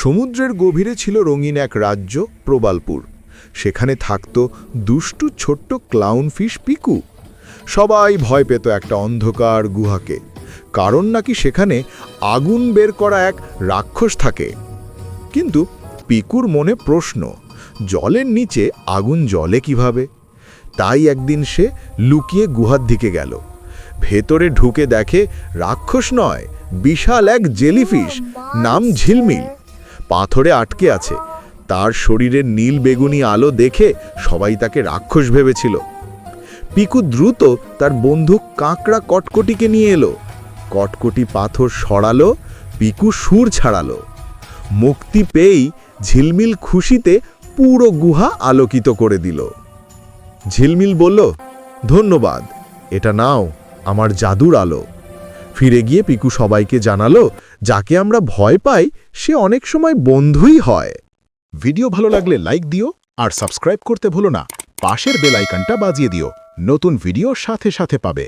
সমুদ্রের গভীরে ছিল রঙিন এক রাজ্য, প্রবালপুর। সেখানে থাকত দুষ্টু ছোট্ট ক্লাউনফিশ পিকু। সবাই ভয় পেত একটা অন্ধকার গুহাকে, কারণ নাকি সেখানে আগুন বের করা এক রাক্ষস থাকে। কিন্তু পিকুর মনে প্রশ্ন, জলের নিচে আগুন জ্বলে কিভাবে? তাই একদিন সে লুকিয়ে গুহার দিকে গেল। ভেতরে ঢুকে দেখে রাক্ষস নয়, বিশাল এক জেলিফিশ, নাম ঝিলমিল, পাথরে আটকে আছে। তার শরীরের নীল বেগুনি আলো দেখে সবাই তাকে রাক্ষস ভেবেছিল। পিকু দ্রুত তার বন্ধু কাঁকড়া কটকটিকে নিয়ে এলো। কটকটি পাথর সরালো, পিকু সুর ছাড়ালো। মুক্তি পেয়েই ঝিলমিল খুশিতে পুরো গুহা আলোকিত করে দিল। ঝিলমিল বলল, ধন্যবাদ, এটা নাও আমার জাদুর আলো। ফিরে গিয়ে পিকু সবাইকে জানালো, যাকে আমরা ভয় পাই সে অনেক সময় বন্ধুই হয়। ভিডিও ভালো লাগলে লাইক দিও আর সাবস্ক্রাইব করতে ভুলো না। পাশের বেল আইকনটা বাজিয়ে দিও, নতুন ভিডিও সাথে সাথে পাবে।